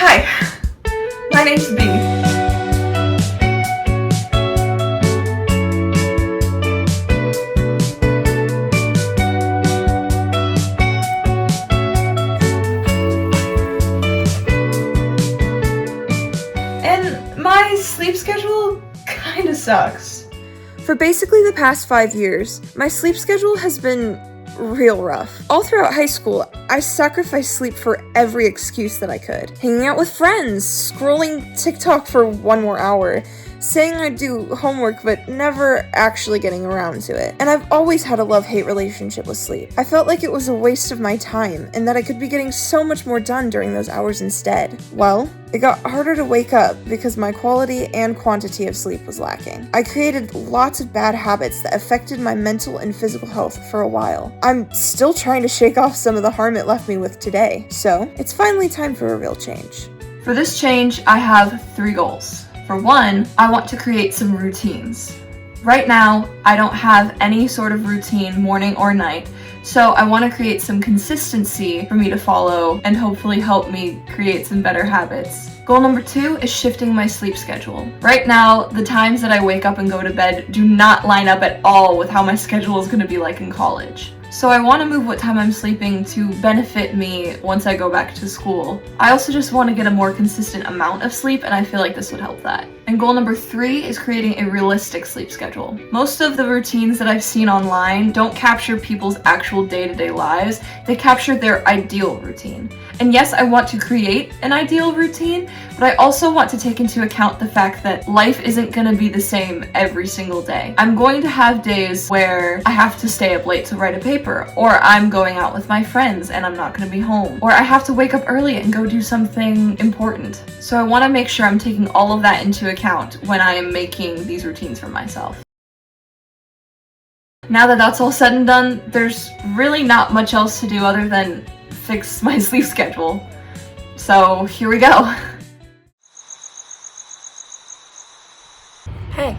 Hi, my name's Bea. And my sleep schedule kinda sucks. For basically the past 5 years, my sleep schedule has been real rough. All throughout high school, I sacrificed sleep for every excuse that I could. Hanging out with friends, scrolling TikTok for 1 more hour, saying I'd do homework but never actually getting around to it. And I've always had a love-hate relationship with sleep. I felt like it was a waste of my time and that I could be getting so much more done during those hours instead. Well, it got harder to wake up because my quality and quantity of sleep was lacking. I created lots of bad habits that affected my mental and physical health for a while. I'm still trying to shake off some of the harm it left me with today, so it's finally time for a real change. For this change, I have 3 goals. For one, I want to create some routines. Right now, I don't have any sort of routine, morning or night, so I want to create some consistency for me to follow and hopefully help me create some better habits. Goal number 2 is shifting my sleep schedule. Right now, the times that I wake up and go to bed do not line up at all with how my schedule is going to be like in college. So I want to move what time I'm sleeping to benefit me once I go back to school. I also just want to get a more consistent amount of sleep, and I feel like this would help that. And goal number 3 is creating a realistic sleep schedule. Most of the routines that I've seen online don't capture people's actual day-to-day lives, they capture their ideal routine. And yes, I want to create an ideal routine, but I also want to take into account the fact that life isn't going to be the same every single day. I'm going to have days where I have to stay up late to write a paper, or I'm going out with my friends and I'm not going to be home, or I have to wake up early and go do something important. So I want to make sure I'm taking all of that into account when I am making these routines for myself. Now that that's all said and done, there's really not much else to do other than fix my sleep schedule. So here we go. Hey,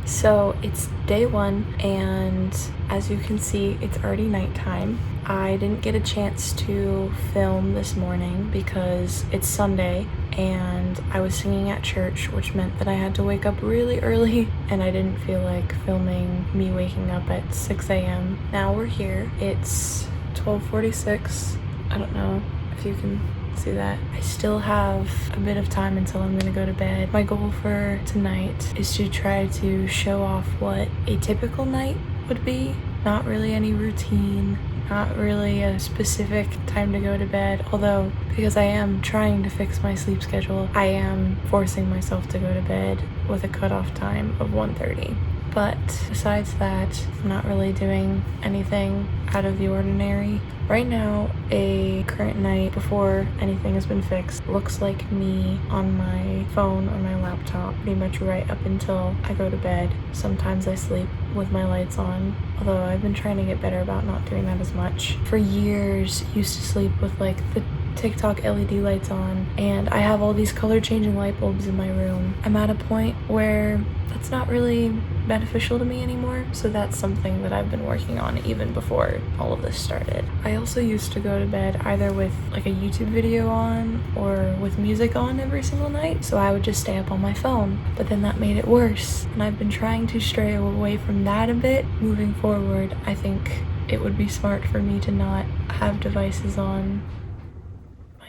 so it's day 1 and as you can see it's already nighttime. I didn't get a chance to film this morning because it's Sunday and I was singing at church, which meant that I had to wake up really early and I didn't feel like filming me waking up at 6 a.m. Now we're here. It's 12:46. I don't know if you can see that. I still have a bit of time until I'm gonna go to bed. My goal for tonight is to try to show off what a typical night would be. Not really any routine, not really a specific time to go to bed, although because I am trying to fix my sleep schedule, I am forcing myself to go to bed with a cutoff time of 1:30. But besides that, I'm not really doing anything out of the ordinary. Right now, a current night before anything has been fixed looks like me on my phone or my laptop pretty much right up until I go to bed. Sometimes I sleep with my lights on, although I've been trying to get better about not doing that as much. For years, used to sleep with like the TikTok LED lights on, and I have all these color changing light bulbs in my room. I'm at a point where that's not really beneficial to me anymore, so that's something that I've been working on even before all of this started. I also used to go to bed either with like a YouTube video on or with music on every single night, so I would just stay up on my phone, but then that made it worse, and I've been trying to stray away from that a bit. Moving forward, I think it would be smart for me to not have devices on.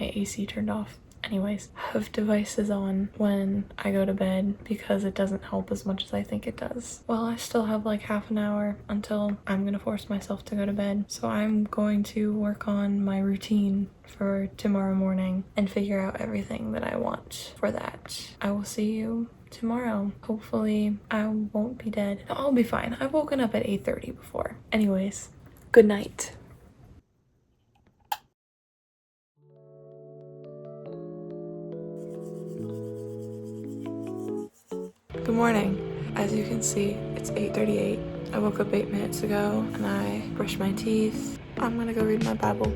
My AC turned off. Anyways, have devices on when I go to bed because it doesn't help as much as I think it does. Well, I still have like half an hour until I'm gonna force myself to go to bed. So I'm going to work on my routine for tomorrow morning and figure out everything that I want for that. I will see you tomorrow. Hopefully I won't be dead. I'll be fine. I've woken up at 8:30 before. Anyways, good night. Good morning. As you can see, it's 8:38. I woke up 8 minutes ago and I brushed my teeth. I'm gonna go read my Bible.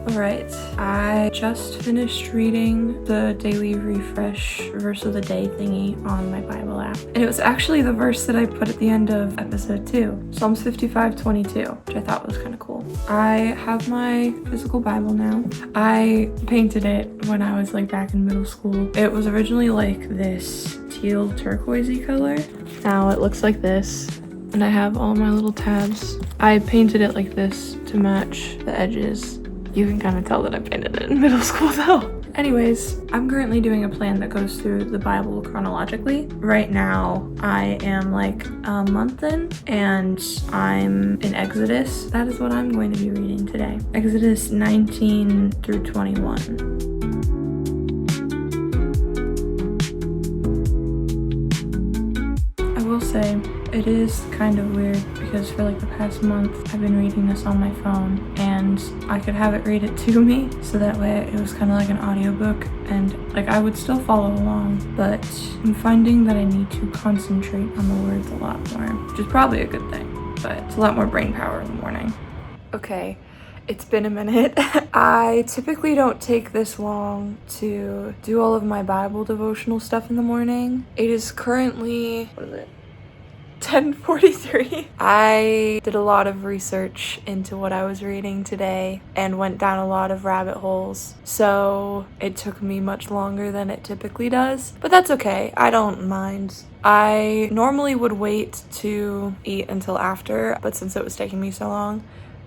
Alright, I just finished reading the daily refresh verse of the day thingy on my Bible app. And it was actually the verse that I put at the end of episode 2, Psalms 55:22, which I thought was kind of cool. I have my physical Bible now. I painted it when I was like back in middle school. It was originally like this teal turquoisey color. Now it looks like this. And I have all my little tabs. I painted it like this to match the edges. You can kind of tell that I painted it in middle school though. Anyways, I'm currently doing a plan that goes through the Bible chronologically. Right now, I am like a month in and I'm in Exodus. That is what I'm going to be reading today. Exodus 19 through 21. I will say, it is kind of weird because for like the past month I've been reading this on my phone and I could have it read it to me, so that way it was kind of like an audiobook and like I would still follow along, but I'm finding that I need to concentrate on the words a lot more, which is probably a good thing, but it's a lot more brain power in the morning. Okay, it's been a minute. I typically don't take this long to do all of my Bible devotional stuff in the morning. It is currently, what is it? 10:43. I did a lot of research into what I was reading today and went down a lot of rabbit holes, so it took me much longer than it typically does, but that's okay. I don't mind. I normally would wait to eat until after, but since it was taking me so long,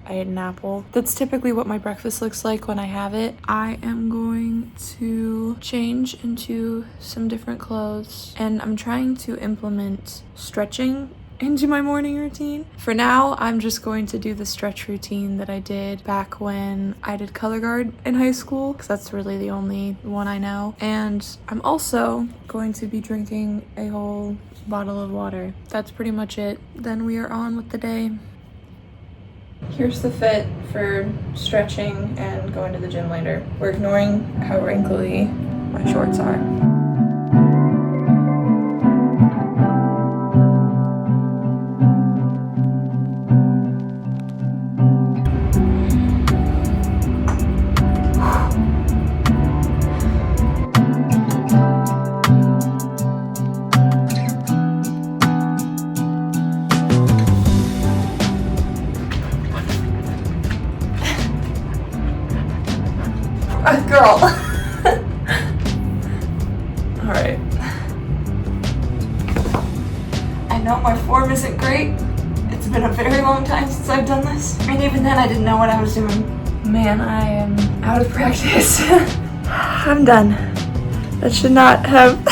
I ate an apple. That's typically what my breakfast looks like when I have it. I am going to change into some different clothes and I'm trying to implement stretching into my morning routine. For now, I'm just going to do the stretch routine that I did back when I did color guard in high school, because that's really the only one I know. And I'm also going to be drinking a whole bottle of water. That's pretty much it. Then we are on with the day. Here's the fit for stretching and going to the gym later. We're ignoring how wrinkly my shorts are. Girl. Alright. I know my form isn't great. It's been a very long time since I've done this. And even then I didn't know what I was doing. Man, I am out of practice. I'm done. That should not have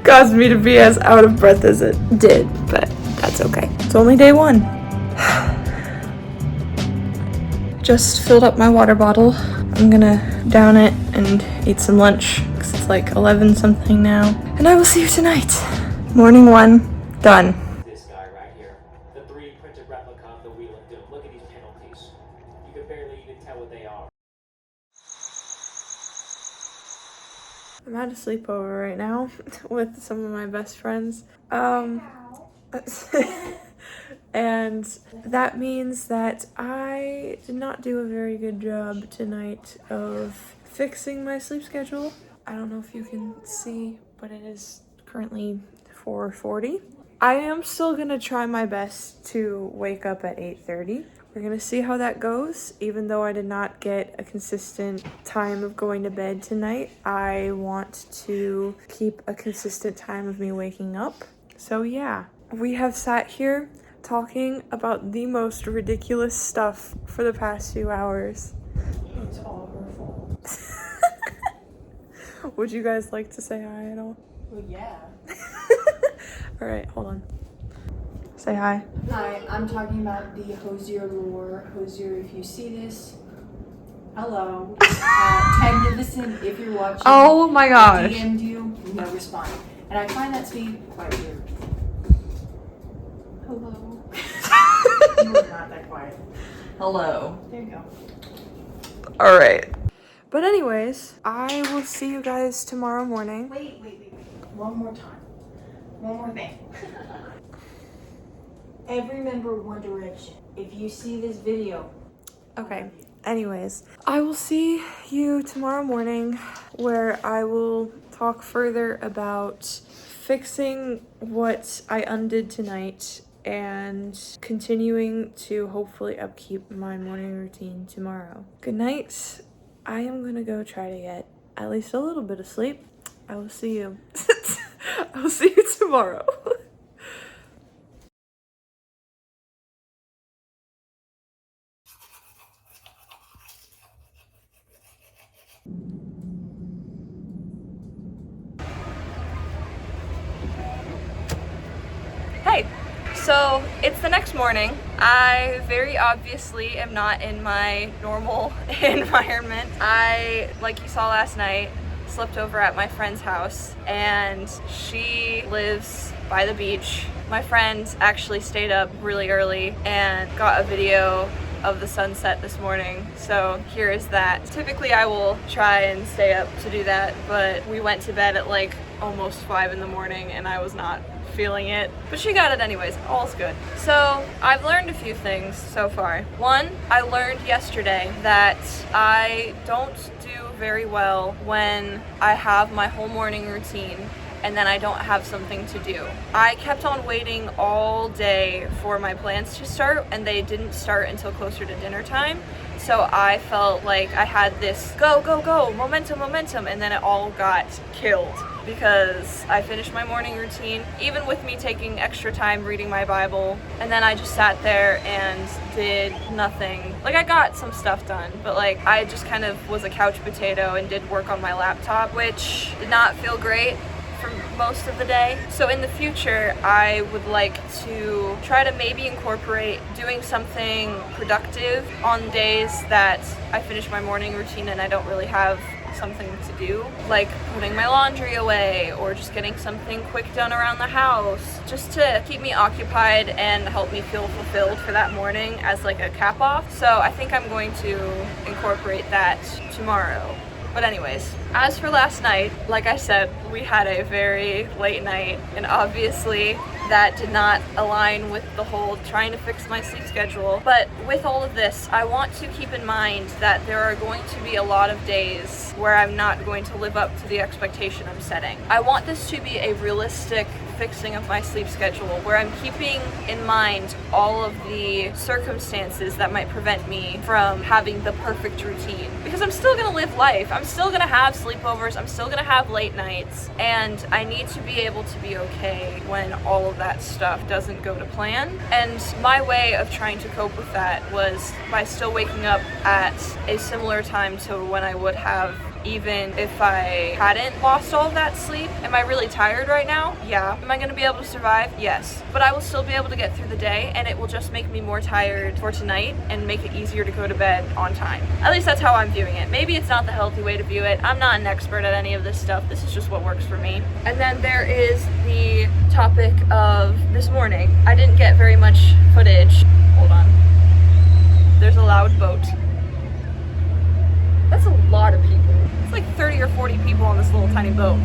caused me to be as out of breath as it did, but that's okay. It's only day 1. Just filled up my water bottle. I'm gonna down it and eat some lunch because it's like 11 something now. And I will see you tonight. Morning 1, done. This guy right here, the 3D printed replica of the Wheel of Doom. Look at these penalties. You can barely even tell what they are. I'm at a sleepover right now with some of my best friends. And that means that I did not do a very good job tonight of fixing my sleep schedule. I don't know if you can see, but it is currently 4:40. I am still gonna try my best to wake up at 8:30. We're gonna see how that goes. Even though I did not get a consistent time of going to bed tonight, I want to keep a consistent time of me waking up. So yeah, we have sat here talking about the most ridiculous stuff for the past few hours. It's all her fault. Would you guys like to say hi at all? Well, yeah. All right, hold on. Say hi. Hi, I'm talking about the Hosier lore. Hosier, if you see this, hello. Magnificent, if you're watching. Oh my gosh. I DM'd you, no response. And I find that to be quite weird. Hello. You were not that quiet. Hello. There you go. All right. But anyways, I will see you guys tomorrow morning. Wait. One more time. One more thing. Every member of One Direction, if you see this video, Okay. Anyways, I will see you tomorrow morning where I will talk further about fixing what I undid tonight and continuing to hopefully upkeep my morning routine tomorrow. Good night. I am gonna go try to get at least a little bit of sleep. I will see you. I will see you tomorrow. Hey, so it's the next morning. I very obviously am not in my normal environment. I, like you saw last night, slept over at my friend's house, and she lives by the beach. My friend actually stayed up really early and got a video of the sunset this morning, so here is that. Typically I will try and stay up to do that, but we went to bed at like almost 5 in the morning and I was not feeling it, but she got it anyways. All's good. So I've learned a few things so far. One, I learned yesterday that I don't do very well when I have my whole morning routine and then I don't have something to do. I kept on waiting all day for my plans to start, and they didn't start until closer to dinner time. So I felt like I had this go, go, go, momentum, momentum, and then it all got killed because I finished my morning routine, even with me taking extra time reading my Bible, and then I just sat there and did nothing. Like, I got some stuff done, but like I just kind of was a couch potato and did work on my laptop, which did not feel great for most of the day. So in the future, I would like to try to maybe incorporate doing something productive on days that I finish my morning routine and I don't really have something to do, like putting my laundry away or just getting something quick done around the house, just to keep me occupied and help me feel fulfilled for that morning as like a cap off. So I think I'm going to incorporate that tomorrow. But anyways, as for last night, like I said, we had a very late night, and obviously that did not align with the whole trying to fix my sleep schedule. But with all of this, I want to keep in mind that there are going to be a lot of days where I'm not going to live up to the expectation I'm setting. I want this to be a realistic fixing of my sleep schedule where I'm keeping in mind all of the circumstances that might prevent me from having the perfect routine. Because I'm still gonna live life. I'm still gonna have sleepovers. I'm still gonna have late nights. And I need to be able to be okay when all of that stuff doesn't go to plan. And my way of trying to cope with that was by still waking up at a similar time to when I would have even if I hadn't lost all of that sleep. Am I really tired right now? Yeah. Am I gonna be able to survive? Yes. But I will still be able to get through the day, and it will just make me more tired for tonight and make it easier to go to bed on time. At least that's how I'm viewing it. Maybe it's not the healthy way to view it. I'm not an expert at any of this stuff. This is just what works for me. And then there is the topic of this morning. I didn't get very much footage. Hold on. There's a loud boat. That's a lot of people. It's like 30 or 40 people on this little tiny boat.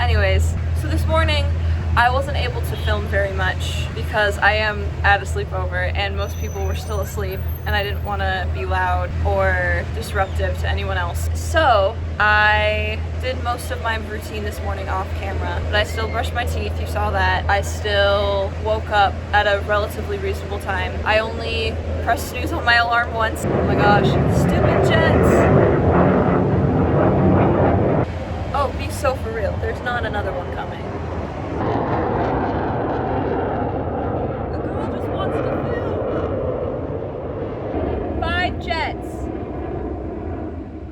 Anyways, so this morning I wasn't able to film very much because I am at a sleepover and most people were still asleep and I didn't want to be loud or disruptive to anyone else. So I did most of my routine this morning off camera, but I still brushed my teeth, you saw that. I still woke up at a relatively reasonable time. I only pressed snooze on my alarm once. Oh my gosh, stupid jets. Oh, be so for real. There's not another one coming. The girl just wants to film. 5 jets.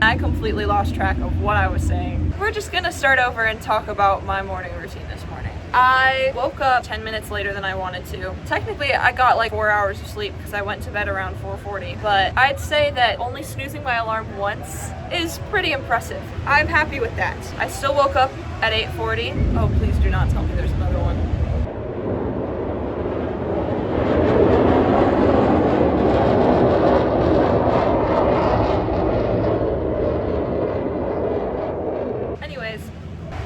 I completely lost track of what I was saying. We're just gonna start over and talk about my morning routine this morning. I woke up 10 minutes later than I wanted to. Technically, I got like 4 hours of sleep because I went to bed around 4:40, but I'd say that only snoozing my alarm once is pretty impressive. I'm happy with that. I still woke up at 8:40. Oh, please do not tell me there's another one. Anyways,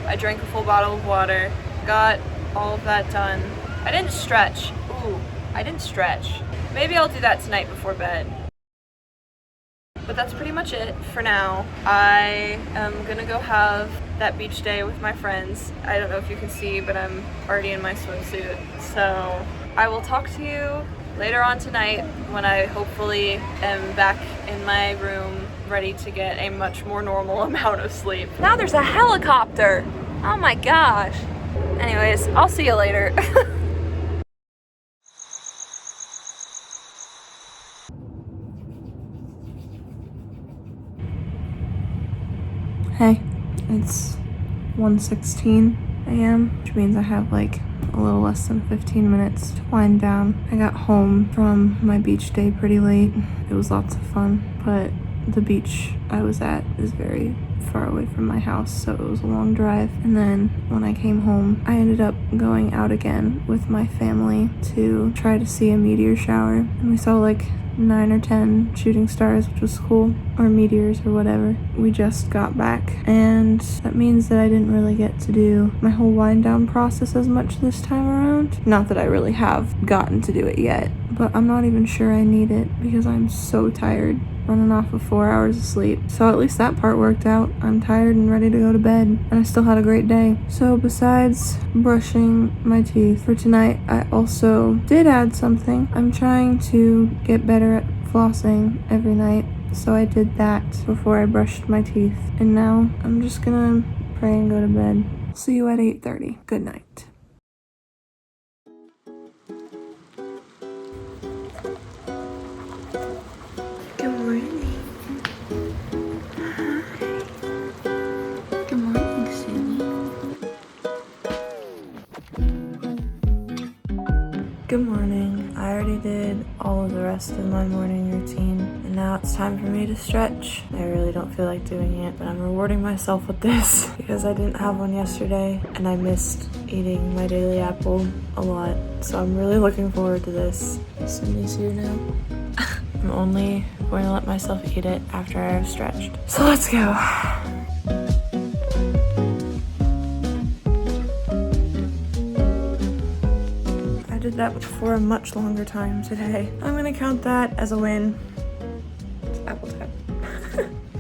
I drank a full bottle of water. Got all of that done. I didn't stretch. Ooh, I didn't stretch. Maybe I'll do that tonight before bed. But that's pretty much it for now. I am gonna go have that beach day with my friends. I don't know if you can see, but I'm already in my swimsuit. So I will talk to you later on tonight when I hopefully am back in my room ready to get a much more normal amount of sleep. Now there's a helicopter! Oh my gosh. Anyways, I'll see you later. Hey, it's 1:16 a.m., which means I have like a little less than 15 minutes to wind down. I got home from my beach day pretty late. It was lots of fun, but the beach I was at is very far away from my house, so it was a long drive. And then when I came home, I ended up going out again with my family to try to see a meteor shower, and we saw like 9 or 10 shooting stars, which was cool, or meteors or whatever. We just got back, and that means that I didn't really get to do my whole wind down process as much this time around. Not that I really have gotten to do it yet, but I'm not even sure I need it because I'm so tired, running off of 4 hours of sleep. So at least that part worked out. I'm tired and ready to go to bed, and I still had a great day. So besides brushing my teeth for tonight, I also did add something. I'm trying to get better at flossing every night, so I did that before I brushed my teeth. And now I'm just gonna pray and go to bed. See you at 8:30. Good night. Good morning. Hi. Good morning, Cindy. Good morning. I already did all of the rest of my morning routine, and now it's time for me to stretch. I really don't feel like doing it, but I'm rewarding myself with this because I didn't have one yesterday, and I missed eating my daily apple a lot, so I'm really looking forward to this. Cindy's here now. I'm only going to let myself eat it after I've stretched. So let's go. I did that for a much longer time today. I'm gonna count that as a win. It's apple time.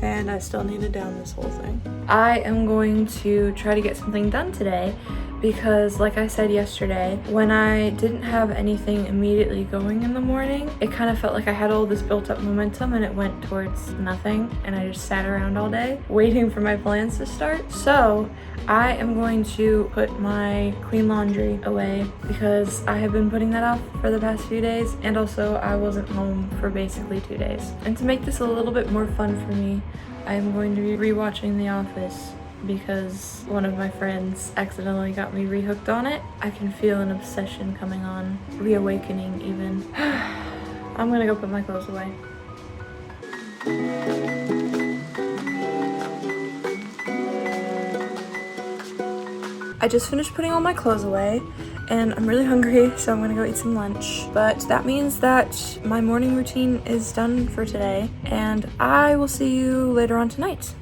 And I still need to down this whole thing. I am going to try to get something done today because, like I said yesterday, when I didn't have anything immediately going in the morning, it kind of felt like I had all this built up momentum and it went towards nothing, and I just sat around all day waiting for my plans to start. So I am going to put my clean laundry away because I have been putting that off for the past few days, and also I wasn't home for basically 2 days. And to make this a little bit more fun for me, I am going to be rewatching The Office because one of my friends accidentally got me rehooked on it. I can feel an obsession coming on, reawakening even. I'm gonna go put my clothes away. I just finished putting all my clothes away, and I'm really hungry, so I'm gonna go eat some lunch. But that means that my morning routine is done for today, and I will see you later on tonight.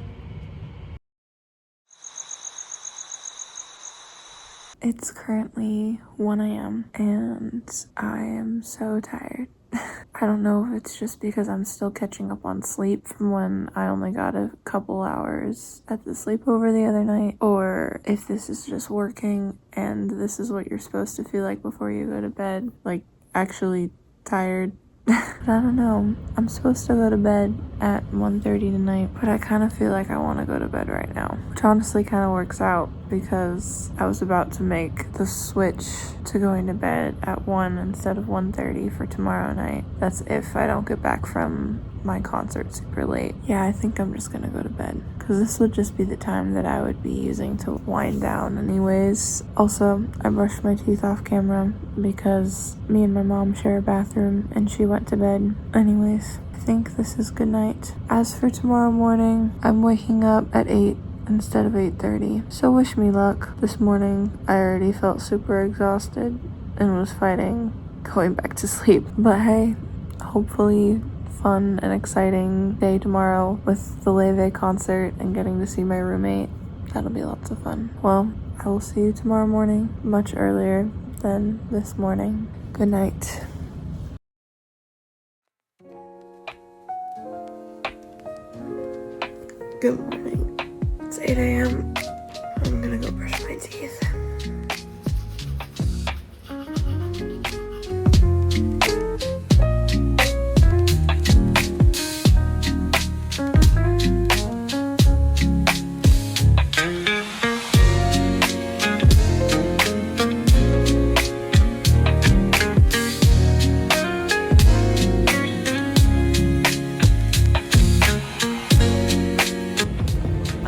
It's currently 1 a.m. and I am so tired. I don't know if it's just because I'm still catching up on sleep from when I only got a couple hours at the sleepover the other night, or if this is just working and this is what you're supposed to feel like before you go to bed, like actually tired. But I don't know. I'm supposed to go to bed at 1:30 tonight, but I kind of feel like I want to go to bed right now, which honestly kind of works out because I was about to make the switch to going to bed at 1 instead of 1:30 for tomorrow night. That's if I don't get back from my concert super late. Yeah, I think I'm just gonna go to bed because this would just be the time that I would be using to wind down anyways. Also, I brushed my teeth off camera because me and my mom share a bathroom and she went to bed anyways. I think this is good night. As for tomorrow morning, I'm waking up at 8 instead of 8:30, so wish me luck. This morning I already felt super exhausted and was fighting going back to sleep, but hey, hopefully fun and exciting day tomorrow with the Leve concert and getting to see my roommate. That'll be lots of fun. Well, I will see you tomorrow morning, much earlier than this morning. Good night. Good morning. It's 8 a.m. I'm gonna go brush my teeth.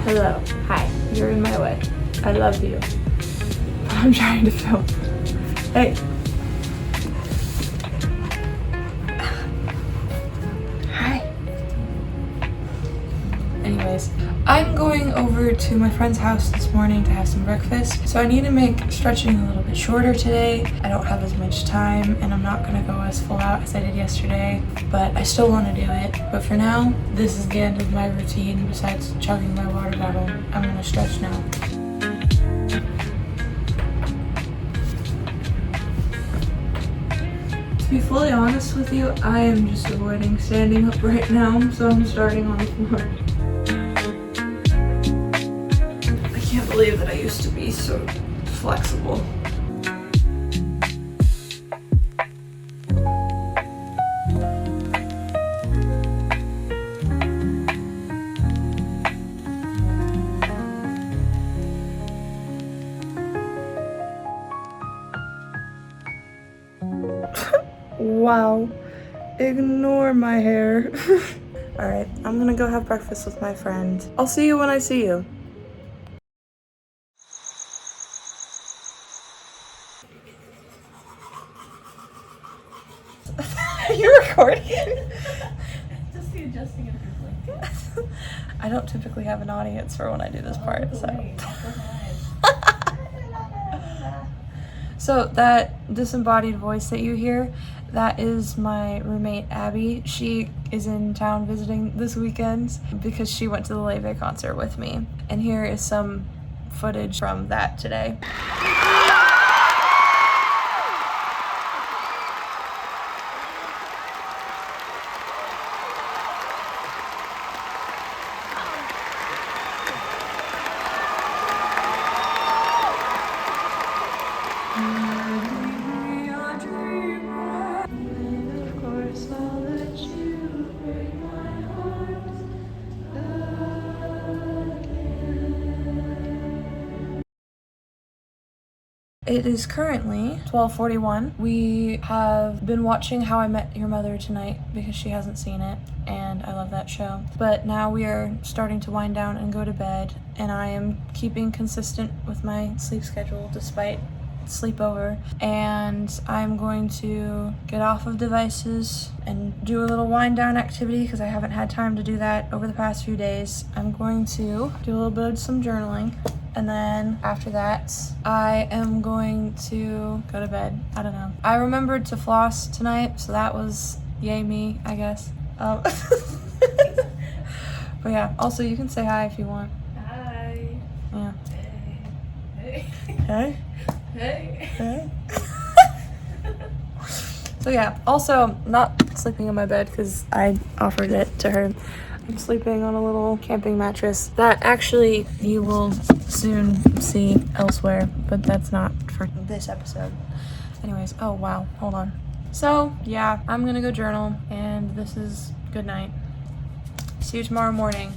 Hello. Hi. You're in my way. I love you. I'm trying to film. Hey. Hi. Anyways, I'm going over to my friend's house this morning to have some breakfast. So I need to make stretching a little bit shorter today. I don't have as much time and I'm not gonna go as full out as I did yesterday, but I still wanna do it. But for now, this is the end of my routine besides chugging my water bottle. I'm gonna stretch now. To be fully honest with you, I am just avoiding standing up right now, so I'm starting on the floor. I can't believe that I used to be so flexible. Wow. Ignore my hair. Alright, I'm gonna go have breakfast with my friend. I'll see you when I see you. Are you recording? Just the adjusting of your blink. I don't typically have an audience for when I do this part, so. So that disembodied voice that you hear, that is my roommate Abby. She is in town visiting this weekend because she went to the Leve concert with me. And here is some footage from that today. It is currently 12:41. We have been watching How I Met Your Mother tonight because she hasn't seen it, and I love that show. But now we are starting to wind down and go to bed, and I am keeping consistent with my sleep schedule despite sleepover, and I'm going to get off of devices and do a little wind down activity because I haven't had time to do that over the past few days. I'm going to do a little bit of some journaling, and then after that I am going to go to bed. I don't know. I remembered to floss tonight, so that was yay me, I guess. But yeah, also you can say hi if you want. Hi. Yeah. Hey. Hey? Hey. Hey? So yeah, also not sleeping in my bed because I offered it to her. I'm sleeping on a little camping mattress that actually you will soon see elsewhere, but that's not for this episode. Anyways, oh wow, hold on. So yeah, I'm gonna go journal, and this is good night. See you tomorrow morning.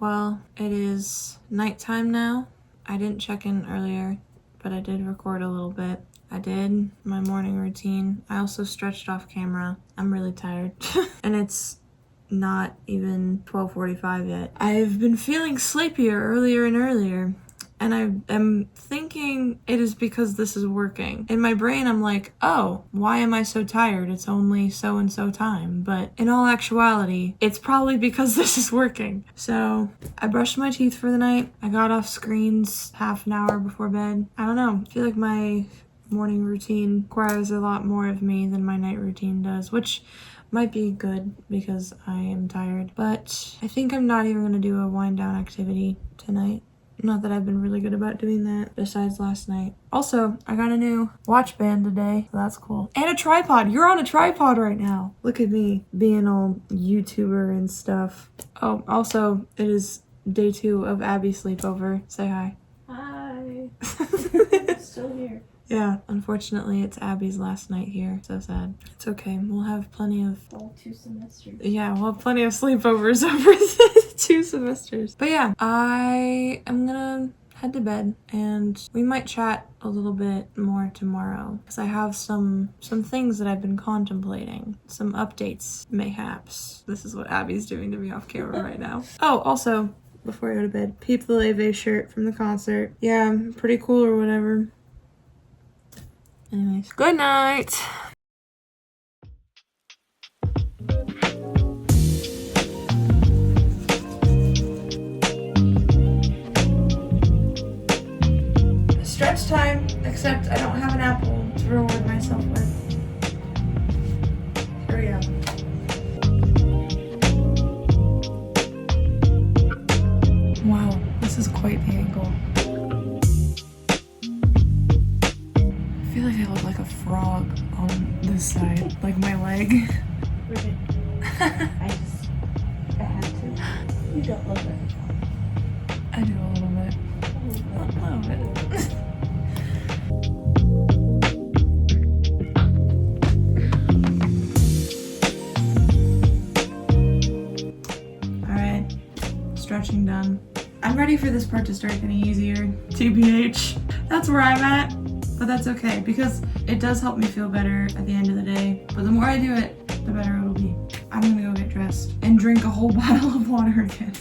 Well, it is nighttime now. I didn't check in earlier, but I did record a little bit. I did my morning routine. I also stretched off camera. I'm really tired. And it's not even 12:45 yet. I've been feeling sleepier earlier and earlier, and I am thinking it is because this is working. In my brain, I'm like, oh, why am I so tired? It's only so-and-so time. But in all actuality, it's probably because this is working. So I brushed my teeth for the night. I got off screens half an hour before bed. I don't know. I feel like my morning routine requires a lot more of me than my night routine does, which might be good because I am tired. But I think I'm not even gonna do a wind down activity tonight. Not that I've been really good about doing that besides last night. Also, I got a new watch band today, so that's cool. And a tripod. You're on a tripod right now. Look at me being all YouTuber and stuff. Oh, also, it is day 2 of Abby's sleepover. Say hi. Hi. Still here. Yeah, unfortunately, it's Abby's last night here. So sad. It's okay. We'll have plenty of... All 2 semesters. Yeah, we'll have plenty of sleepovers over the 2 semesters. But yeah, I am gonna head to bed and we might chat a little bit more tomorrow because I have some things that I've been contemplating. Some updates, mayhaps. This is what Abby's doing to me off camera right now. Oh, also, before I go to bed, peep the Leve shirt from the concert. Yeah, pretty cool or whatever. Anyways, good night. Stretch time, except I don't have an apple to reward myself with. Here we go. Wow, this is quite the angle. I feel like I look like a frog on this side, like my leg. Ribbit. I had to. You don't look like a frog. I do a little bit. A little bit. Alright, stretching done. I'm ready for this part to start getting easier. TBH. That's where I'm at. But that's okay, because it does help me feel better at the end of the day. But the more I do it, the better it'll be. I'm gonna go get dressed and drink a whole bottle of water again.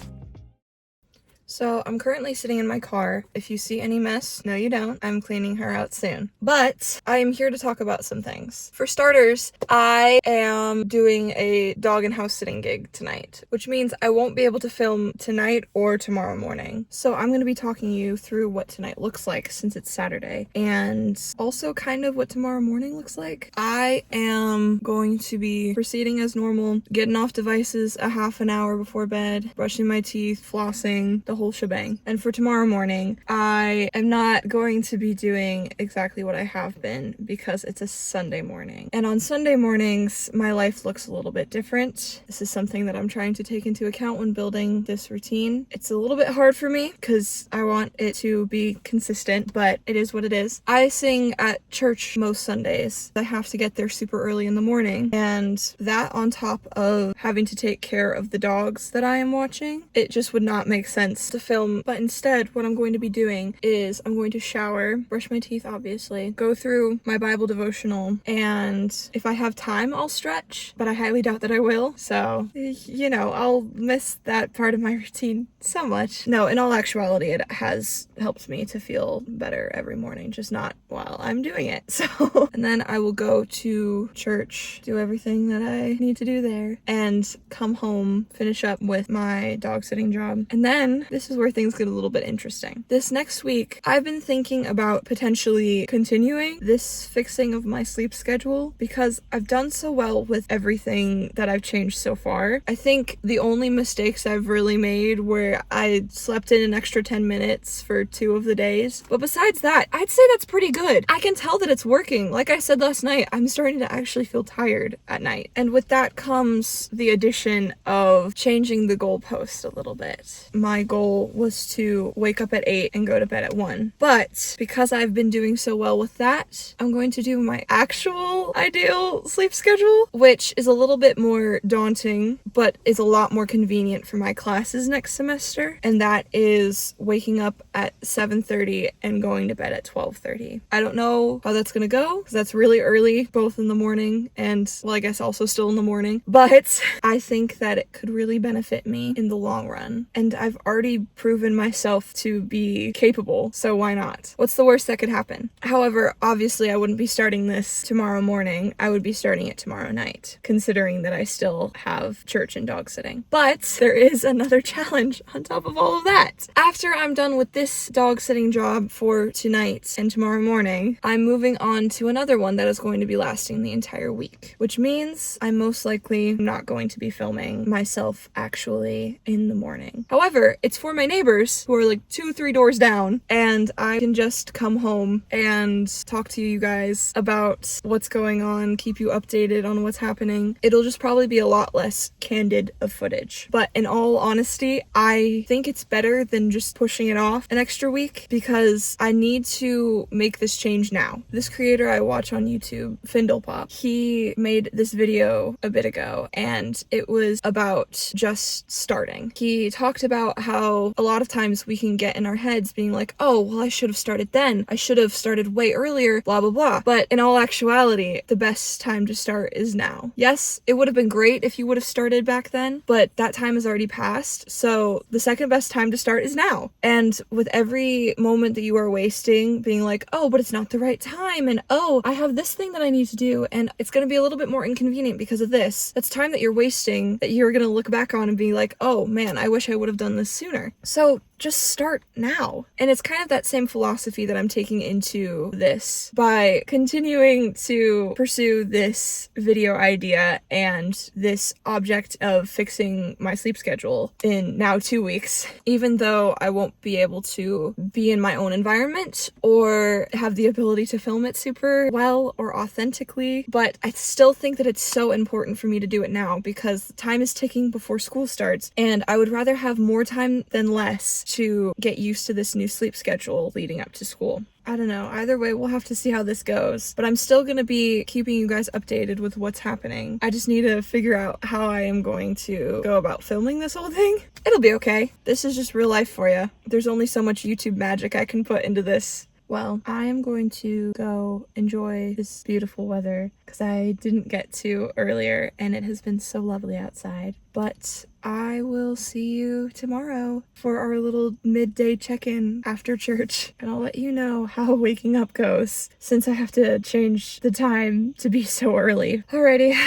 So I'm currently sitting in my car. If you see any mess, no you don't. I'm cleaning her out soon. But I am here to talk about some things. For starters, I am doing a dog and house sitting gig tonight, which means I won't be able to film tonight or tomorrow morning. So I'm going to be talking you through what tonight looks like since it's Saturday, and also kind of what tomorrow morning looks like. I am going to be proceeding as normal, getting off devices a half an hour before bed, brushing my teeth, flossing, the whole shebang. And for tomorrow morning, I am not going to be doing exactly what I have been because it's a Sunday morning. And on Sunday mornings, my life looks a little bit different. This is something that I'm trying to take into account when building this routine. It's a little bit hard for me because I want it to be consistent, but it is what it is. I sing at church most Sundays. I have to get there super early in the morning, and that on top of having to take care of the dogs that I am watching, it just would not make sense to film. But instead, what I'm going to be doing is I'm going to shower, brush my teeth obviously, go through my Bible devotional, and if I have time I'll stretch, but I highly doubt that I will, so you know, I'll miss that part of my routine so much. No, in all actuality, it has helped me to feel better every morning, just not while I'm doing it. So and then I will go to church, do everything that I need to do there, and come home, finish up with my dog sitting job. And then this is where things get a little bit interesting. This next week, I've been thinking about potentially continuing this fixing of my sleep schedule because I've done so well with everything that I've changed so far. I think the only mistakes I've really made were I slept in an extra 10 minutes for 2 of the days. But besides that, I'd say that's pretty good. I can tell that it's working. Like I said last night, I'm starting to actually feel tired at night. And with that comes the addition of changing the goalpost a little bit. My goal was to wake up at 8 and go to bed at 1. But because I've been doing so well with that, I'm going to do my actual ideal sleep schedule, which is a little bit more daunting, but is a lot more convenient for my classes next semester. And that is waking up at 7:30 and going to bed at 12:30. I don't know how that's gonna go because that's really early, both in the morning and, well, I guess also still in the morning. But I think that it could really benefit me in the long run. And I've already already proven myself to be capable, so why not? What's the worst that could happen? However, obviously I wouldn't be starting this tomorrow morning. I would be starting it tomorrow night, considering that I still have church and dog sitting. But there is another challenge on top of all of that. After I'm done with this dog sitting job for tonight and tomorrow morning, I'm moving on to another one that is going to be lasting the entire week, which means I'm most likely not going to be filming myself actually in the morning. However, it's for my neighbors who are like 2-3 doors down, and I can just come home and talk to you guys about what's going on, keep you updated on what's happening. It'll just probably be a lot less candid of footage. But in all honesty, I think it's better than just pushing it off an extra week because I need to make this change now. This creator I watch on YouTube, Findlepop, he made this video a bit ago and it was about just starting. He talked about how a lot of times we can get in our heads being like, oh, well, I should have started then. I should have started way earlier, blah, blah, blah. But in all actuality, the best time to start is now. Yes, it would have been great if you would have started back then, but that time has already passed. So the second best time to start is now. And with every moment that you are wasting being like, oh, but it's not the right time. And oh, I have this thing that I need to do. And it's going to be a little bit more inconvenient because of this. That's time that you're wasting that you're going to look back on and be like, oh man, I wish I would have done this sooner. So just start now. And it's kind of that same philosophy that I'm taking into this by continuing to pursue this video idea and this object of fixing my sleep schedule in now 2 weeks, even though I won't be able to be in my own environment or have the ability to film it super well or authentically. But I still think that it's so important for me to do it now because time is ticking before school starts, and I would rather have more time than less to get used to this new sleep schedule leading up to school. I don't know. Either way, we'll have to see how this goes. But I'm still going to be keeping you guys updated with what's happening. I just need to figure out how I am going to go about filming this whole thing. It'll be okay. This is just real life for you. There's only so much YouTube magic I can put into this. Well, I am going to go enjoy this beautiful weather because I didn't get to earlier and it has been so lovely outside. But I will see you tomorrow for our little midday check-in after church, and I'll let you know how waking up goes since I have to change the time to be so early. Alrighty,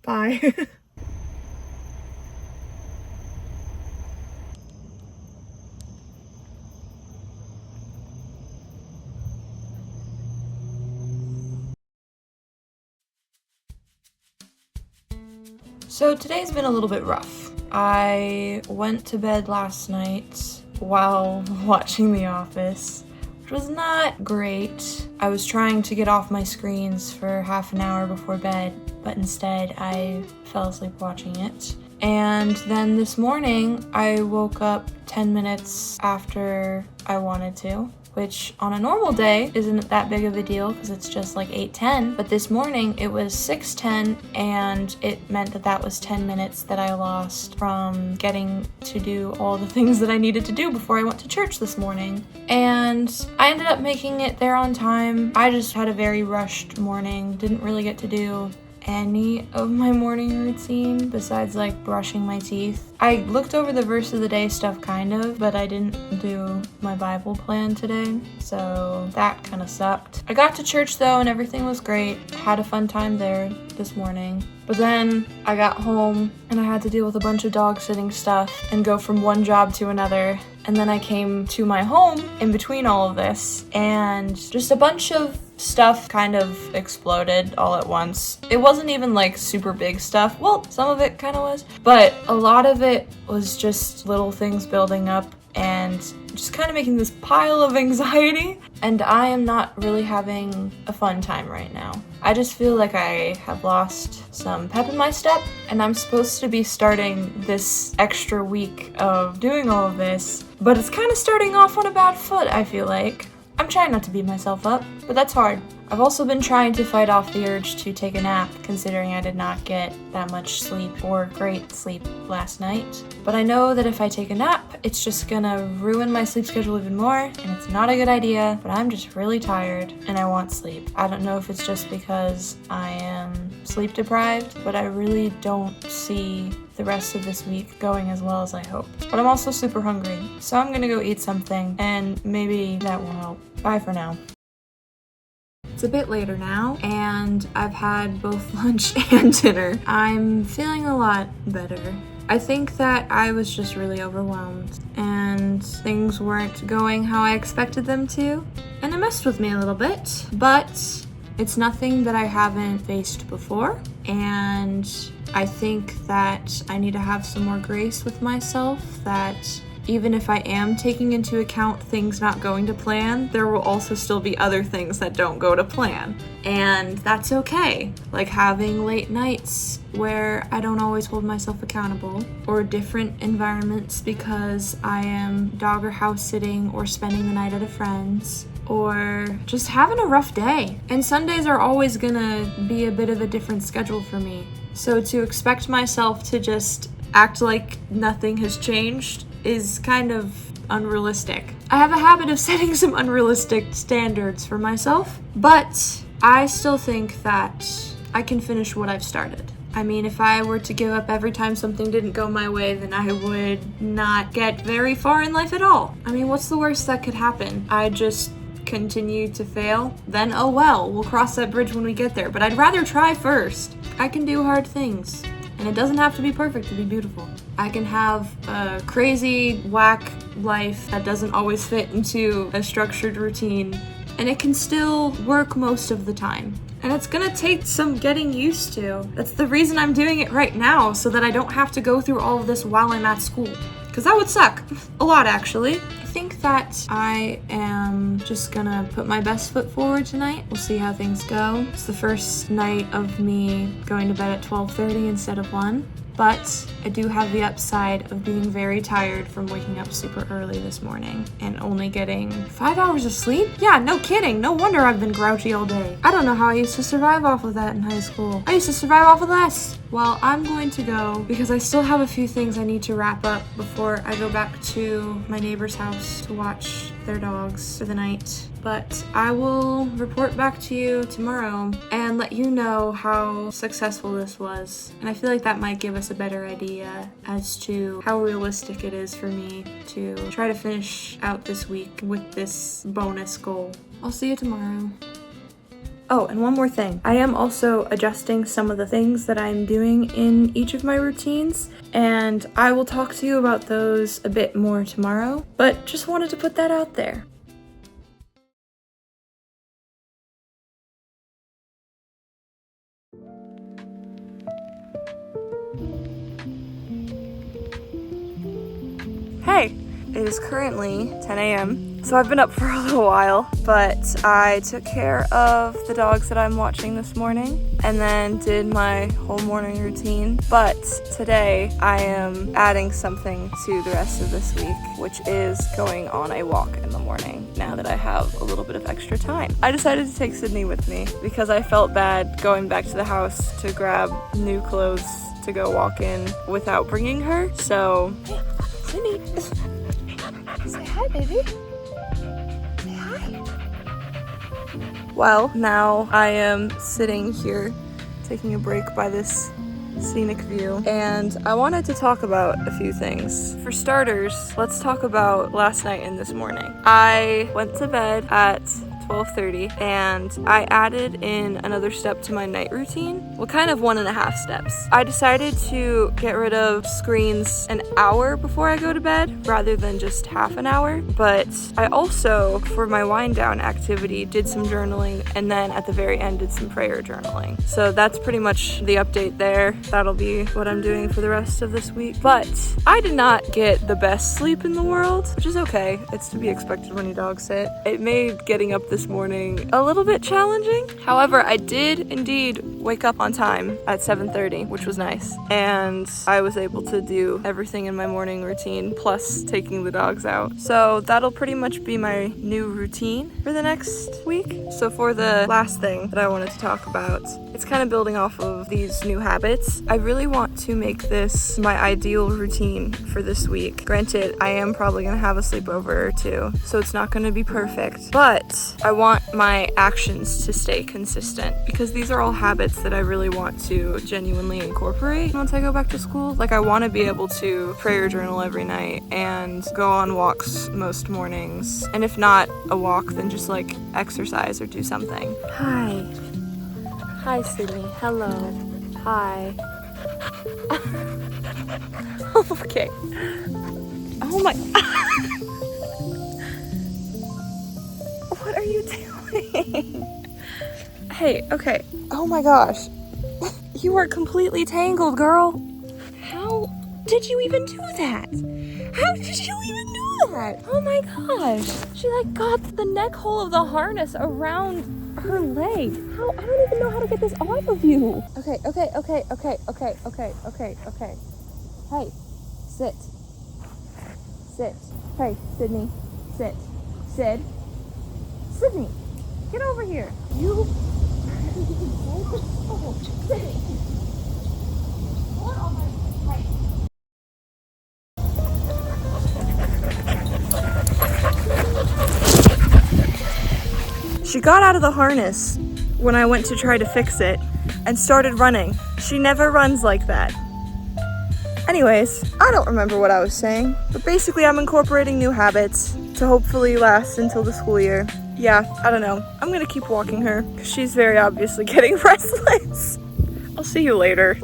bye. So today's been a little bit rough. I went to bed last night while watching The Office, which was not great. I was trying to get off my screens for half an hour before bed, but instead I fell asleep watching it. And then this morning I woke up 10 minutes after I wanted to, which on a normal day isn't that big of a deal because it's just like 8:10, but this morning it was 6:10 and it meant that that was 10 minutes that I lost from getting to do all the things that I needed to do before I went to church this morning. And I ended up making it there on time. I just had a very rushed morning, didn't really get to do any of my morning routine besides like brushing my teeth. I looked over the verse of the day stuff kind of, but I didn't do my Bible plan today, so that kind of sucked. I got to church though and everything was great. Had a fun time there this morning. But then I got home and I had to deal with a bunch of dog sitting stuff and go from one job to another. And then I came to my home in between all of this and just a bunch of stuff kind of exploded all at once. It wasn't even like super big stuff. Well, some of it kind of was, but a lot of it was just little things building up and just kind of making this pile of anxiety. And I am not really having a fun time right now. I just feel like I have lost some pep in my step, and I'm supposed to be starting this extra week of doing all of this, but it's kind of starting off on a bad foot, I feel like. I'm trying not to beat myself up, but that's hard. I've also been trying to fight off the urge to take a nap, considering I did not get that much sleep or great sleep last night. But I know that if I take a nap, it's just gonna ruin my sleep schedule even more, and it's not a good idea, but I'm just really tired and I want sleep. I don't know if it's just because I am sleep deprived, but I really don't see the rest of this week going as well as I hoped. But I'm also super hungry, so I'm gonna go eat something, and maybe that will help. Bye for now. It's a bit later now, and I've had both lunch and dinner. I'm feeling a lot better. I think that I was just really overwhelmed, and things weren't going how I expected them to, and it messed with me a little bit, but it's nothing that I haven't faced before, and I think that I need to have some more grace with myself, that even if I am taking into account things not going to plan, there will also still be other things that don't go to plan. And that's okay. Like having late nights where I don't always hold myself accountable, or different environments because I am dog or house sitting or spending the night at a friend's, or just having a rough day. And Sundays are always gonna be a bit of a different schedule for me. So to expect myself to just act like nothing has changed is kind of unrealistic. I have a habit of setting some unrealistic standards for myself, but I still think that I can finish what I've started. I mean, if I were to give up every time something didn't go my way, then I would not get very far in life at all. I mean, what's the worst that could happen? I just continue to fail? Then oh well, we'll cross that bridge when we get there, but I'd rather try first. I can do hard things. And it doesn't have to be perfect to be beautiful. I can have a crazy, whack life that doesn't always fit into a structured routine, and it can still work most of the time. And it's gonna take some getting used to. That's the reason I'm doing it right now, so that I don't have to go through all of this while I'm at school. Because that would suck. A lot, actually. I think that I am just gonna put my best foot forward tonight. We'll see how things go. It's the first night of me going to bed at 12:30 instead of 1. But I do have the upside of being very tired from waking up super early this morning and only getting 5 hours of sleep. Yeah, no kidding. No wonder I've been grouchy all day. I don't know how I used to survive off of that in high school. I used to survive off of less. Well, I'm going to go because I still have a few things I need to wrap up before I go back to my neighbor's house to watch their dogs for the night. But I will report back to you tomorrow and let you know how successful this was. And I feel like that might give us a better idea as to how realistic it is for me to try to finish out this week with this bonus goal. I'll see you tomorrow. Oh, and one more thing. I am also adjusting some of the things that I'm doing in each of my routines, and I will talk to you about those a bit more tomorrow, but just wanted to put that out there. Hey, it is currently 10 a.m. So I've been up for a little while, but I took care of the dogs that I'm watching this morning and then did my whole morning routine. But today I am adding something to the rest of this week, which is going on a walk in the morning now that I have a little bit of extra time. I decided to take Sydney with me because I felt bad going back to the house to grab new clothes to go walk in without bringing her. So, hey, Sydney, say hi, baby. Say hi. Well, now I am sitting here taking a break by this scenic view, and I wanted to talk about a few things. For starters, let's talk about last night and this morning. I went to bed at 12:30 and I added in another step to my night routine. Well, kind of 1.5 steps. I decided to get rid of screens an hour before I go to bed rather than just half an hour. But I also, for my wind down activity, did some journaling, and then at the very end did some prayer journaling. So that's pretty much the update there. That'll be what I'm doing for the rest of this week. But I did not get the best sleep in the world, which is okay. It's to be expected when you dog sit. It made getting up this this morning a little bit challenging. However, I did indeed wake up on time at 7:30, which was nice. And I was able to do everything in my morning routine, plus taking the dogs out. So that'll pretty much be my new routine for the next week. So for the last thing that I wanted to talk about, it's kind of building off of these new habits. I really want to make this my ideal routine for this week. Granted, I am probably gonna have a sleepover or two, so it's not gonna be perfect, but I want my actions to stay consistent because these are all habits that I really want to genuinely incorporate once I go back to school. Like, I want to be able to prayer journal every night and go on walks most mornings, and if not a walk, then just like exercise or do something. Hi, Sydney. Hello. Hi. Okay. Oh my. What are you doing? Hey, okay. Oh my gosh. You are completely tangled, girl. How did you even do that? How did you even do that? Oh my gosh. She like got the neck hole of the harness around her leg. How? I don't even know how to get this off of you. Okay. Hey, sit. Hey, Sydney, sit. Sydney, get over here. You. Oh, Sydney. What? Oh my. Hey. She got out of the harness when I went to try to fix it and started running. She never runs like that. Anyways, I don't remember what I was saying, but basically I'm incorporating new habits to hopefully last until the school year. Yeah, I don't know. I'm gonna keep walking her because she's very obviously getting restless. I'll see you later.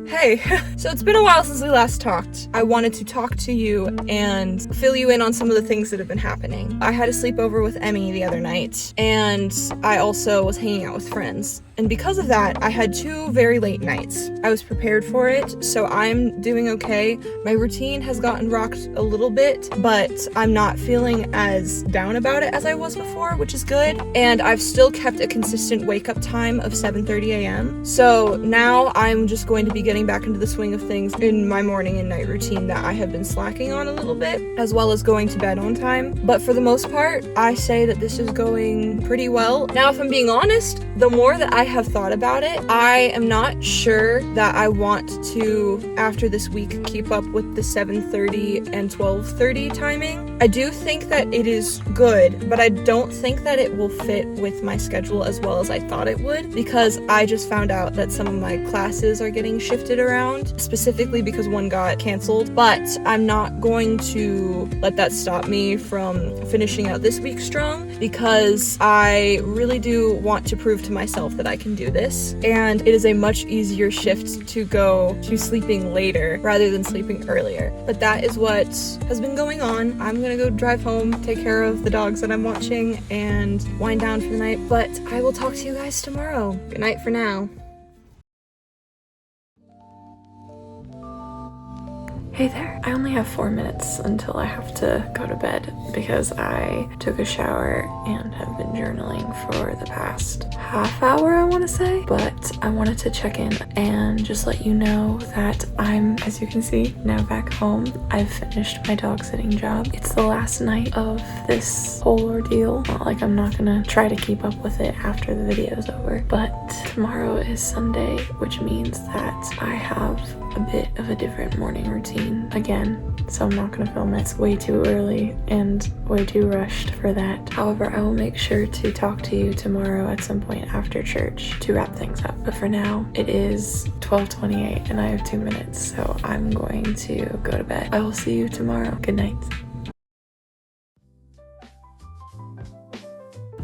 Hey, so it's been a while since we last talked. I wanted to talk to you and fill you in on some of the things that have been happening. I had a sleepover with Emmy the other night, and I also was hanging out with friends. And because of that, I had 2 very late nights. I was prepared for it, so I'm doing okay. My routine has gotten rocked a little bit, but I'm not feeling as down about it as I was before, which is good. And I've still kept a consistent wake-up time of 7:30 a.m. So now I'm just going to be getting back into the swing of things in my morning and night routine that I have been slacking on a little bit, as well as going to bed on time. But for the most part, I say that this is going pretty well. Now, if I'm being honest, the more that I have thought about it, I am not sure that I want to, after this week, keep up with the 7:30 and 12:30 timing. I do think that it is good, but I don't think that it will fit with my schedule as well as I thought it would, because I just found out that some of my classes are getting shifted around, specifically because one got canceled. But I'm not going to let that stop me from finishing out this week strong, because I really do want to prove to myself that I can do this, and it is a much easier shift to go to sleeping later rather than sleeping earlier. But that is what has been going on. I'm gonna go drive home, take care of the dogs that I'm watching, and wind down for the night, but I will talk to you guys tomorrow. Good night for now. Hey there. I only have 4 minutes until I have to go to bed because I took a shower and have been journaling for the past half hour, I want to say. But I wanted to check in and just let you know that I'm, as you can see, now back home. I've finished my dog sitting job. It's the last night of this whole ordeal. Not like I'm not gonna try to keep up with it after the video's over. But tomorrow is Sunday, which means that I have a bit of a different morning routine again, so I'm not gonna film it. It's way too early and way too rushed for that. However, I will make sure to talk to you tomorrow at some point after church to wrap things up. But for now, it is 12:28 and I have 2 minutes, so I'm going to go to bed. I will see you tomorrow. Good night.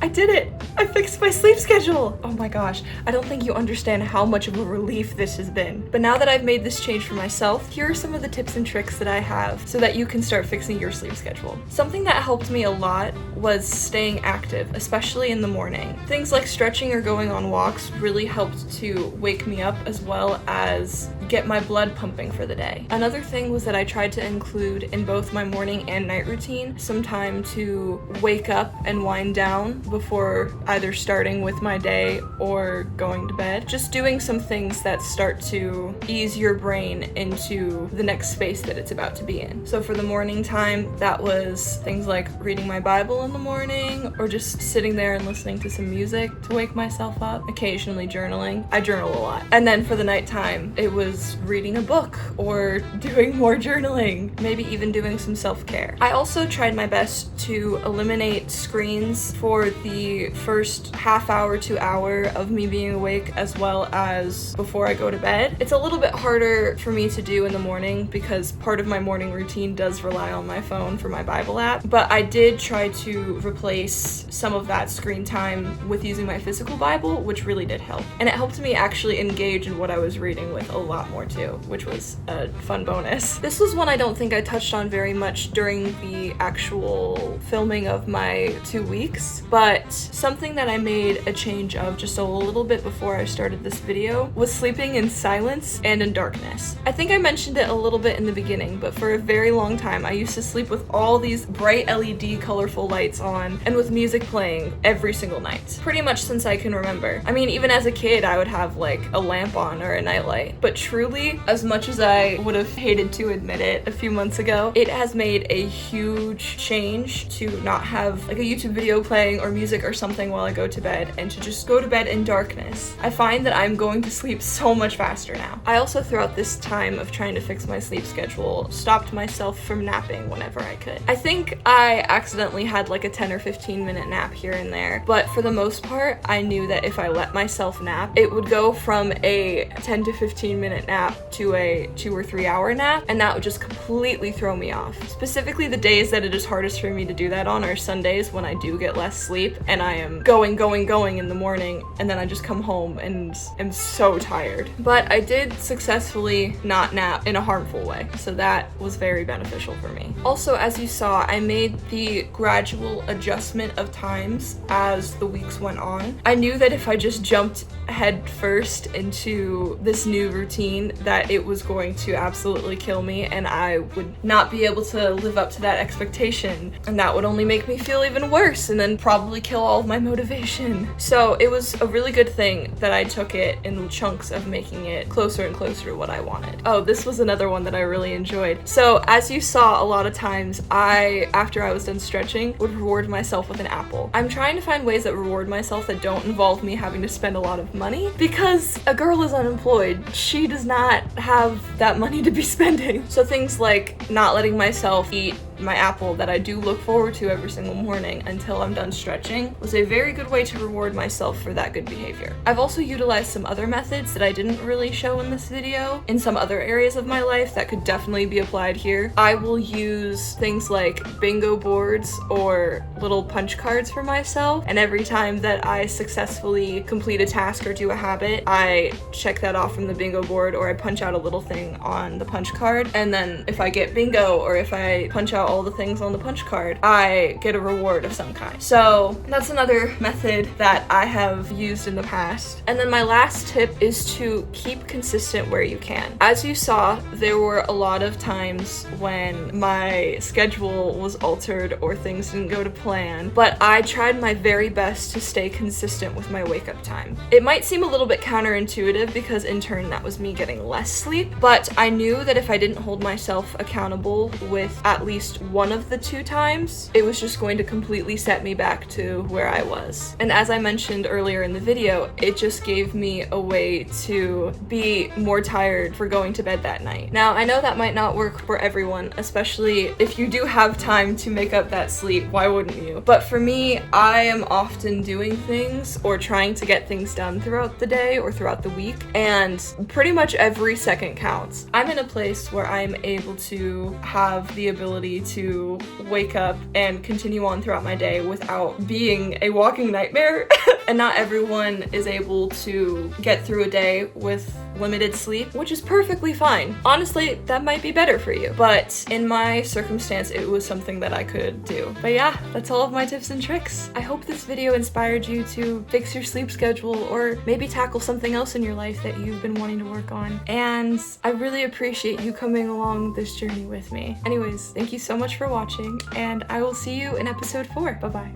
I did it! I fixed my sleep schedule. Oh my gosh, I don't think you understand how much of a relief this has been. But now that I've made this change for myself, here are some of the tips and tricks that I have so that you can start fixing your sleep schedule. Something that helped me a lot was staying active, especially in the morning. Things like stretching or going on walks really helped to wake me up as well as get my blood pumping for the day. Another thing was that I tried to include in both my morning and night routine some time to wake up and wind down before either starting with my day or going to bed. Just doing some things that start to ease your brain into the next space that it's about to be in. So for the morning time, that was things like reading my Bible in the morning or just sitting there and listening to some music to wake myself up, occasionally journaling. I journal a lot. And then for the nighttime, it was reading a book or doing more journaling, maybe even doing some self-care. I also tried my best to eliminate screens for the first half hour to hour of me being awake as well as before I go to bed. It's a little bit harder for me to do in the morning because part of my morning routine does rely on my phone for my Bible app, but I did try to replace some of that screen time with using my physical Bible, which really did help. And it helped me actually engage in what I was reading with a lot more too, which was a fun bonus. This was one I don't think I touched on very much during the actual filming of my 2 weeks, but something that I made a change of just a little bit before I started this video was sleeping in silence and in darkness. I think I mentioned it a little bit in the beginning, but for a very long time I used to sleep with all these bright LED colorful lights on and with music playing every single night, pretty much since I can remember. I mean, even as a kid I would have like a lamp on or a nightlight, but truly, as much as I would have hated to admit it a few months ago, it has made a huge change to not have like a YouTube video playing or music or something while I go to bed and to just go to bed in darkness. I find that I'm going to sleep so much faster now. I also, throughout this time of trying to fix my sleep schedule, stopped myself from napping whenever I could. I think I accidentally had like a 10 or 15 minute nap here and there, but for the most part, I knew that if I let myself nap, it would go from a 10 to 15 minute nap to a 2 or 3 hour nap, and that would just completely throw me off. Specifically, the days that it is hardest for me to do that on are Sundays when I do get less sleep and I am going in the morning, and then I just come home and am so tired. But I did successfully not nap in a harmful way, so that was very beneficial for me. Also, as you saw, I made the gradual adjustment of times as the weeks went on. I knew that if I just jumped head first into this new routine that it was going to absolutely kill me and I would not be able to live up to that expectation, and that would only make me feel even worse and then probably kill all of my motivation. So it was a really good thing that I took it in chunks of making it closer and closer to what I wanted. Oh, this was another one that I really enjoyed. So as you saw, a lot of times after I was done stretching, would reward myself with an apple. I'm trying to find ways that reward myself that don't involve me having to spend a lot of money, because a girl is unemployed. She does not have that money to be spending. So things like not letting myself eat my apple that I do look forward to every single morning until I'm done stretching was a very good way to reward myself for that good behavior. I've also utilized some other methods that I didn't really show in this video in some other areas of my life that could definitely be applied here. I will use things like bingo boards or little punch cards for myself, and every time that I successfully complete a task or do a habit, I check that off from the bingo board, or I punch out a little thing on the punch card, and then if I get bingo or if I punch out all the things on the punch card, I get a reward of some kind. So that's another method that I have used in the past. And then my last tip is to keep consistent where you can. As you saw, there were a lot of times when my schedule was altered or things didn't go to plan, but I tried my very best to stay consistent with my wake up time. It might seem a little bit counterintuitive because in turn that was me getting less sleep, but I knew that if I didn't hold myself accountable with at least one of the 2 times, it was just going to completely set me back to where I was. And as I mentioned earlier in the video, it just gave me a way to be more tired for going to bed that night. Now, I know that might not work for everyone, especially if you do have time to make up that sleep, why wouldn't you? But for me, I am often doing things or trying to get things done throughout the day or throughout the week, and pretty much every second counts. I'm in a place where I'm able to have the ability to wake up and continue on throughout my day without being a walking nightmare. And not everyone is able to get through a day with limited sleep, which is perfectly fine. Honestly, that might be better for you. But in my circumstance, it was something that I could do. But yeah, that's all of my tips and tricks. I hope this video inspired you to fix your sleep schedule or maybe tackle something else in your life that you've been wanting to work on. And I really appreciate you coming along this journey with me. Anyways, thank you so much for watching, and I will see you in episode 4. Bye-bye.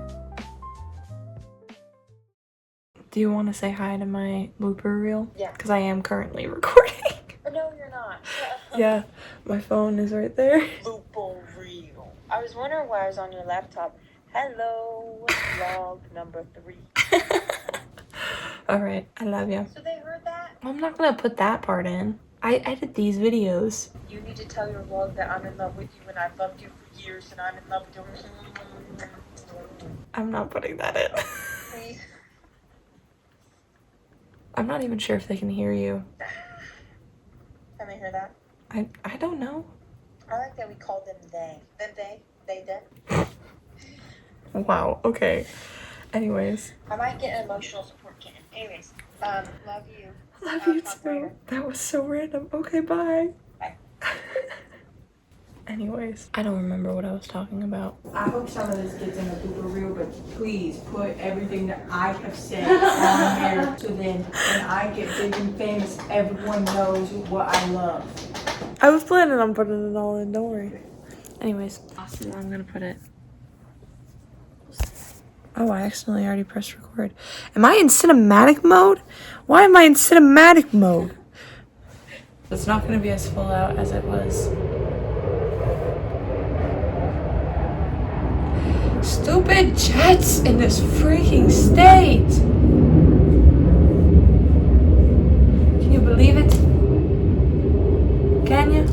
Do you want to say hi to my blooper reel? Yeah. Because I am currently recording. No, you're not. Yeah, my phone is right there. Blooper reel. I was wondering why I was on your laptop. Hello, vlog number 3. Alright, I love you. So they heard that? I'm not gonna put that part in. I edit these videos. You need to tell your vlog that I'm in love with you and I've loved you for years and I'm in love with you. I'm not putting that in. Please. I'm not even sure if they can hear you. Can they hear that? I don't know. I like that we called them they. Then they, them. Wow, okay. Anyways. I might get an emotional support kitten. Anyways, love you. Love you talk too. later. That was so random. Okay, bye. Bye. Anyways, I don't remember what I was talking about. I hope some of this gets in the blooper reel, but please put everything that I have said on here so then when I get big and famous, everyone knows what I love. I was planning on putting it all in, don't worry. Anyways, I'm gonna put it. Oh, I accidentally already pressed record. Am I in cinematic mode? Why am I in cinematic mode? It's not gonna be as full out as it was. Stupid jets in this freaking state! Can you believe it? Can you?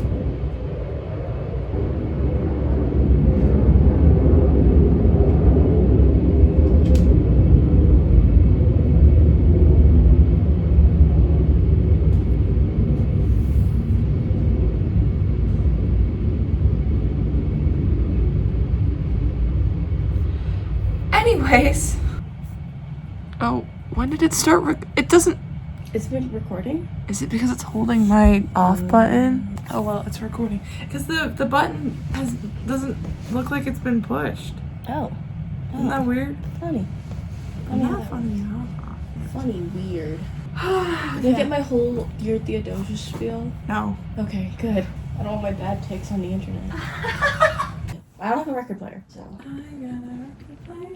Anyways. Oh, when did it start? It doesn't. It's been recording? Is it because it's holding my off button? Oh well, it's recording. Because the button doesn't look like it's been pushed. Oh. Isn't that weird? Funny. Not funny, Funny, weird. huh? Did I get my whole Your Theodosia spiel? No. Okay, good. I don't want my bad takes on the internet. I don't have a record player, so. I got a record player.